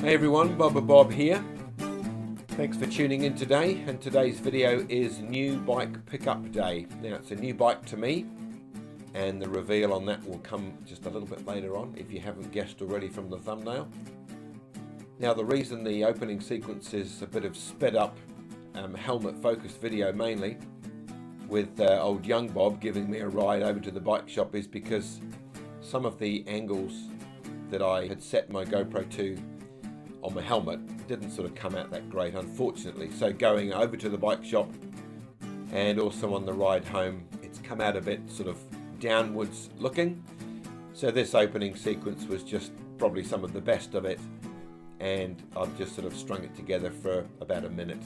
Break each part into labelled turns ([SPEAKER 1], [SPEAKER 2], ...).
[SPEAKER 1] Hey everyone, Bob here. Thanks for tuning in today, and today's video is new bike pickup day. Now it's a new bike to me, and the reveal on that will come just a little bit later on if you haven't guessed already from the thumbnail. Now the reason the opening sequence is a bit of sped up helmet focused video mainly, with old young Bob giving me a ride over to the bike shop, is because some of the angles that I had set my GoPro to on my helmet didn't sort of come out that great, unfortunately. So going over to the bike shop and also on the ride home, it's come out a bit sort of downwards looking. So this opening sequence was just probably some of the best of it, and I've just sort of strung it together for about a minute.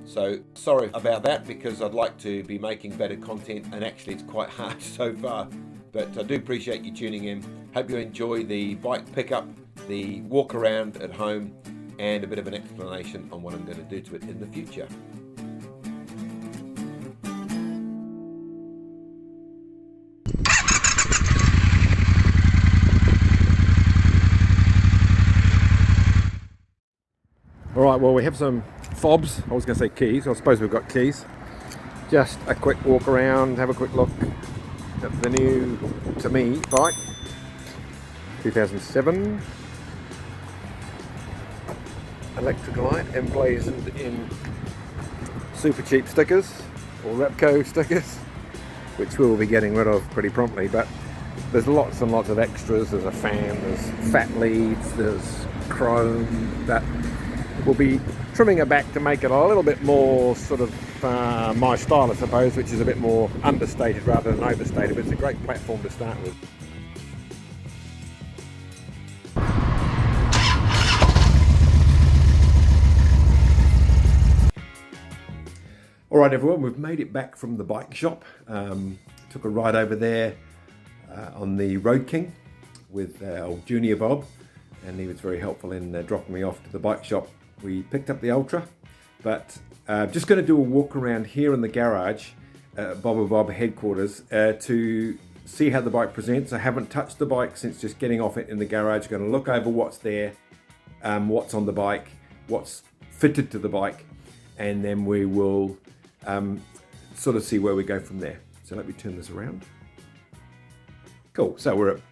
[SPEAKER 1] So sorry about that, because I'd like to be making better content, and actually it's quite hard so far. But I do appreciate you tuning in. Hope you enjoy the bike pickup, the walk around at home, and a bit of an explanation on what I'm going to do to it in the future. All right, well, we have some fobs. I was going to say keys. I suppose we've got keys. Just a quick walk around, have a quick look at the new, to me, bike. 2007. Electrolyte emblazoned in super cheap stickers, or Repco stickers, which we'll be getting rid of pretty promptly. But there's lots and lots of extras. There's a fan, there's fat leads, there's chrome that we'll be trimming it back to make it a little bit more sort of my style, I suppose, which is a bit more understated rather than overstated. But it's a great platform to start with. All right, everyone, we've made it back from the bike shop. Took a ride over there on the Road King with old Junior Bob, and he was very helpful in dropping me off to the bike shop. We picked up the Ultra, but just going to do a walk around here in the garage, Bob headquarters, to see how the bike presents. I haven't touched the bike since just getting off it in the garage. Going to look over what's there, what's on the bike, what's fitted to the bike, and then we will sort of see where we go from there. So let me turn this around. Cool, so we're at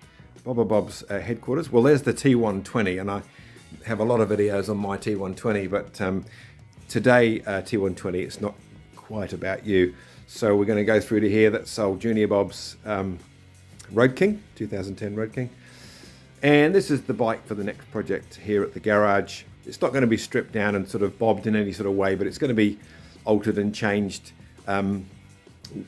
[SPEAKER 1] Bob's headquarters. Well, there's the T120, and I have a lot of videos on my T120, but today T120, it's not quite about you. So we're going to go through to here. That's old Junior Bob's Road King, 2010 Road King. And this is the bike for the next project here at the garage. It's not going to be stripped down and sort of bobbed in any sort of way, but it's going to be altered and changed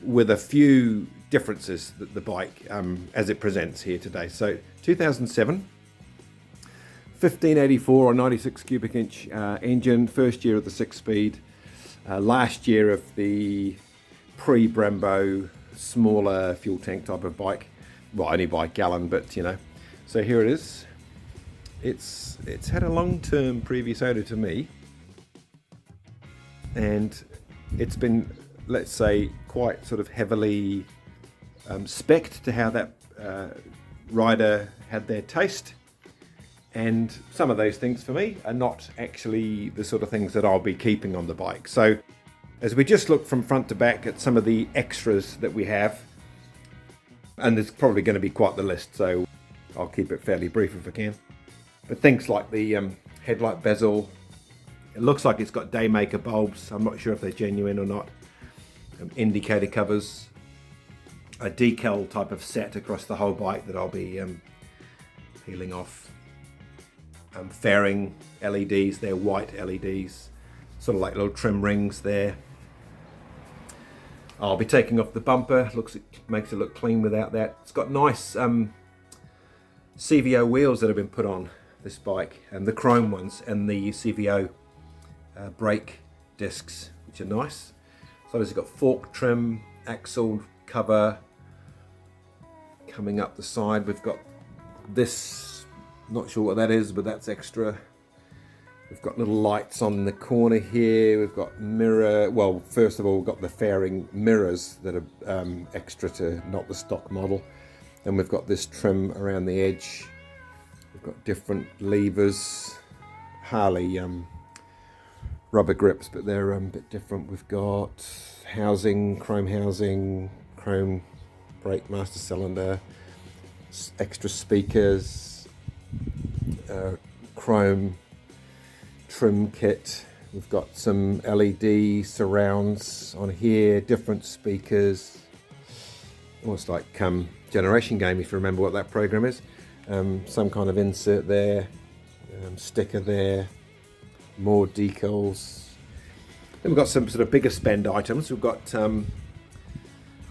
[SPEAKER 1] with a few differences that the bike as it presents here today. So 2007, 1584 or 96 cubic inch engine, first year of the 6-speed, last year of the pre-Brembo smaller fuel tank type of bike. Well, only by gallon, but you know. So here it is. It's had a long-term previous owner to me, and it's been, let's say, quite sort of heavily spec'd to how that rider had their taste. And some of those things for me are not actually the sort of things that I'll be keeping on the bike. So as we just look from front to back at some of the extras that we have, and there's probably going to be quite the list, so I'll keep it fairly brief if I can. But things like the headlight bezel, it looks like it's got Daymaker bulbs. I'm not sure if they're genuine or not. Indicator covers, a decal type of set across the whole bike that I'll be peeling off. Fairing LEDs, they're white LEDs, sort of like little trim rings there. I'll be taking off the bumper. Makes it look clean without that. It's got nice CVO wheels that have been put on this bike, and the chrome ones, and the CVO brake discs, which are nice. So it's got fork trim, axle cover. Coming up the side, we've got this, not sure what that is, but that's extra. We've got little lights on the corner here. We've got mirror, well, first of all, we've got the fairing mirrors that are extra to not the stock model. Then we've got this trim around the edge. We've got different levers, Harley rubber grips, but they're a bit different. We've got housing, chrome brake master cylinder, extra speakers, chrome trim kit. We've got some LED surrounds on here, different speakers, almost like Generation Game, if you remember what that program is. Some kind of insert there, sticker there, more decals. Then we've got some sort of bigger spend items. We've got, I'm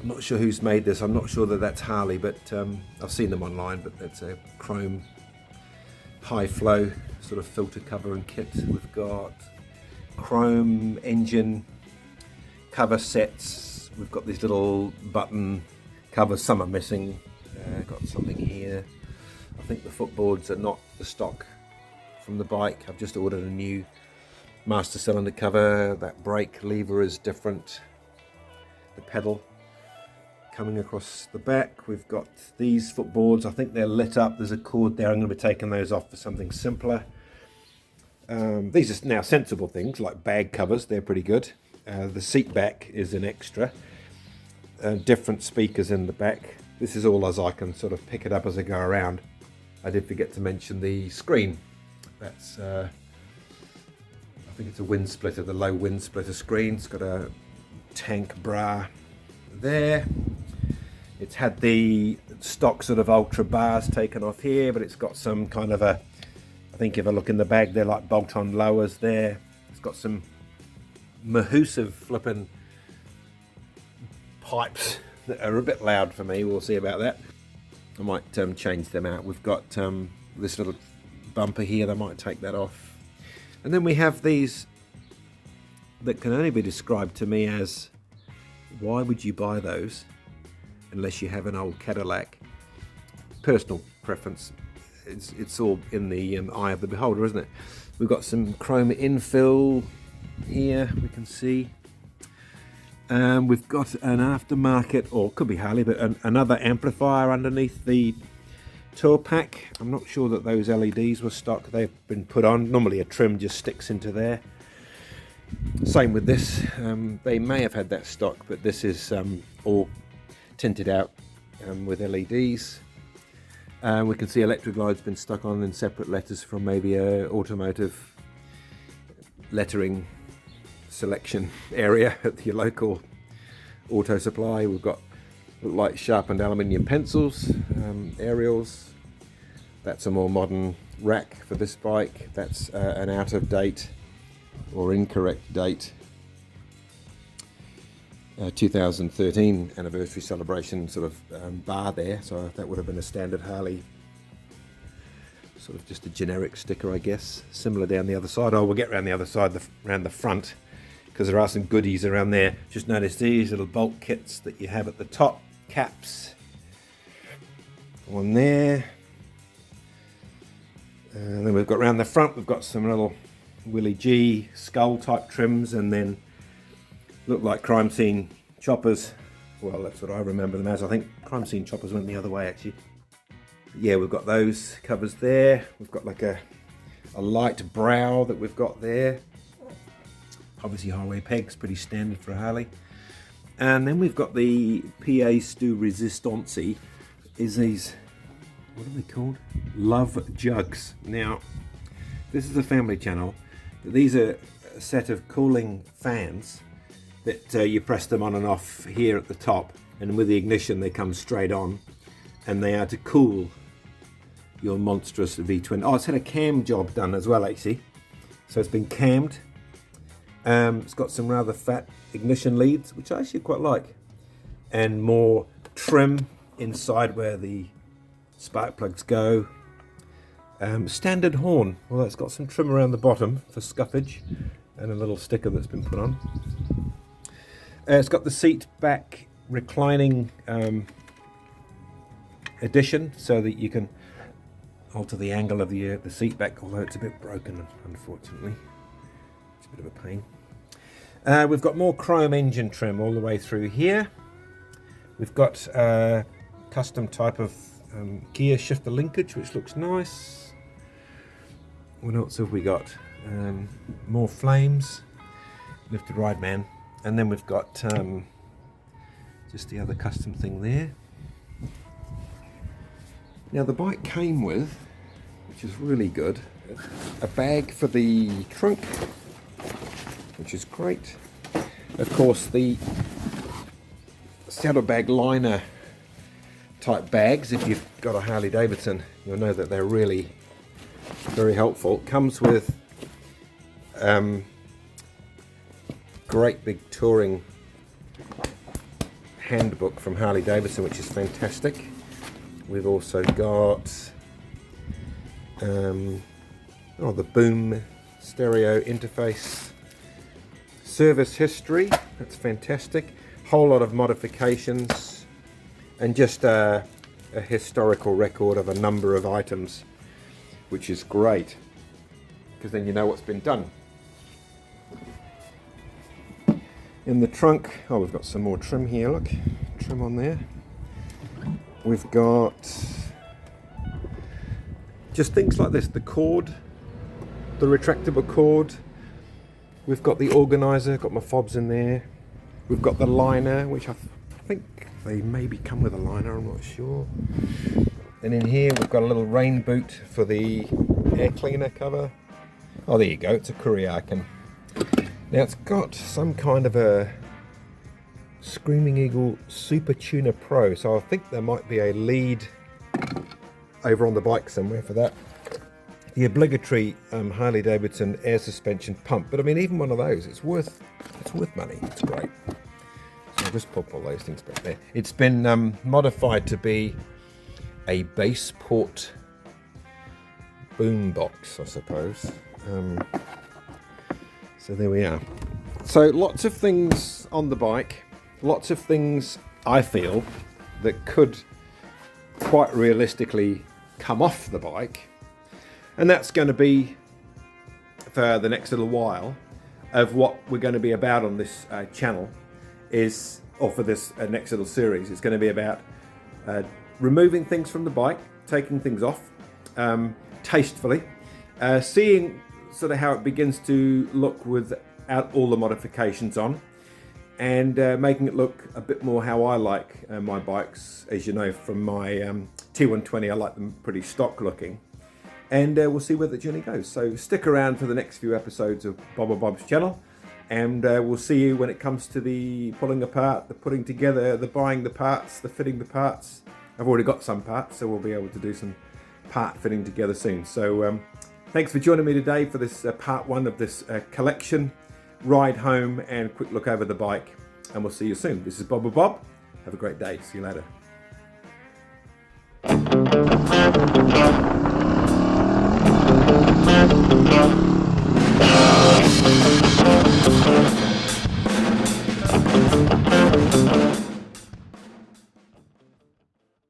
[SPEAKER 1] not sure who's made this, I'm not sure that that's Harley, but I've seen them online, but that's a chrome high flow sort of filter cover and kit. We've got chrome engine cover sets. We've got these little button covers, some are missing. Got something here. I think the footboards are not the stock from the bike. I've just ordered a new master cylinder cover. That brake lever is different. The pedal coming across the back. We've got these footboards. I think they're lit up. There's a cord there. I'm going to be taking those off for something simpler. These are now sensible things like bag covers. They're pretty good. The seat back is an extra. Different speakers in the back. This is all as I can sort of pick it up as I go around. I did forget to mention the screen. That's, I think it's a wind splitter, the low wind splitter screen. It's got a tank bra there. It's had the stock sort of ultra bars taken off here, but it's got some kind of a, I think if I look in the bag, they're like bolt-on lowers there. It's got some Mahusive flipping pipes that are a bit loud for me. We'll see about that. I might change them out. We've got this little bumper here. They might take that off. And then we have these that can only be described to me as, why would you buy those unless you have an old Cadillac? Personal preference. It's all in the eye of the beholder, isn't it? We've got some chrome infill here, we can see. We've got an aftermarket, or could be Harley, but another amplifier underneath the tour pack. I'm not sure that those LEDs were stock. They've been put on. Normally a trim just sticks into there. Same with this. They may have had that stock, but this is all tinted out with LEDs. We can see electric lights been stuck on in separate letters from maybe a automotive lettering selection area at your local auto supply. We've got light sharpened aluminium pencils, aerials. That's a more modern rack for this bike. That's an out of date or incorrect date 2013 anniversary celebration sort of bar there, so that would have been a standard Harley, sort of just a generic sticker, I guess. Similar down the other side. Oh, we'll get around the other side, around the front, because there are some goodies around there. Just notice these little bolt kits that you have at the top, caps on there. And then we've got around the front, we've got some little Willie G skull type trims, and then look like crime scene choppers. Well, that's what I remember them as. I think crime scene choppers went the other way actually. But yeah, we've got those covers there. We've got like a light brow that we've got there. Obviously highway pegs, pretty standard for a Harley. And then we've got the Pièce de Résistance, is these, what are they called? Love jugs. Now, this is a family channel, but these are a set of cooling fans that you press them on and off here at the top, and with the ignition they come straight on, and they are to cool your monstrous V20. Oh, it's had a cam job done as well actually, so it's been cammed. It's got some rather fat ignition leads, which I actually quite like, and more trim inside where the spark plugs go. Standard horn, well, it's got some trim around the bottom for scuffage, and a little sticker that's been put on. It's got the seat back reclining addition, so that you can alter the angle of the seat back, although it's a bit broken, unfortunately. It's a bit of a pain. We've got more chrome engine trim all the way through here. We've got a custom type of gear shifter linkage, which looks nice. What else have we got? More flames, lifted ride man, and then we've got just the other custom thing there. Now the bike came with, which is really good, a bag for the trunk, which is great. Of course, the saddlebag liner type bags, if you've got a Harley Davidson, you'll know that they're really very helpful. Comes with great big touring handbook from Harley Davidson, which is fantastic. We've also got the Boom stereo interface, service history, that's fantastic, whole lot of modifications, and just a historical record of a number of items, which is great, because then you know what's been done. In the trunk, we've got some more trim here, look, trim on there. We've got just things like this, the cord, the retractable cord. We've got the organizer, got my fobs in there. We've got the liner, which I think they maybe come with a liner, I'm not sure. And in here we've got a little rain boot for the air cleaner cover. Oh, there you go, it's a Kuriakin. Now it's got some kind of a Screaming Eagle Super Tuner Pro, so I think there might be a lead over on the bike somewhere for that. The obligatory Harley Davidson air suspension pump, but I mean even one of those, it's worth money. It's great. So I'll just pop all those things back there. It's been modified to be a base port boom box, I suppose. So there we are. So lots of things on the bike, lots of things I feel that could quite realistically come off the bike, and that's going to be for the next little while of what we're going to be about on this channel or for this next little series. It's going to be about removing things from the bike, taking things off tastefully, seeing sort of how it begins to look without all the modifications on, and making it look a bit more how I like my bikes. As you know from my T120, I like them pretty stock looking, and we'll see where the journey goes. So stick around for the next few episodes of Bob and Bob's channel, and we'll see you when it comes to the pulling apart, the putting together, the buying the parts, the fitting the parts. I've already got some parts, so we'll be able to do some part fitting together soon. So thanks for joining me today for this part one of this collection, ride home and quick look over the bike, and we'll see you soon. This is Bob and Bob. Have a great day. See you later.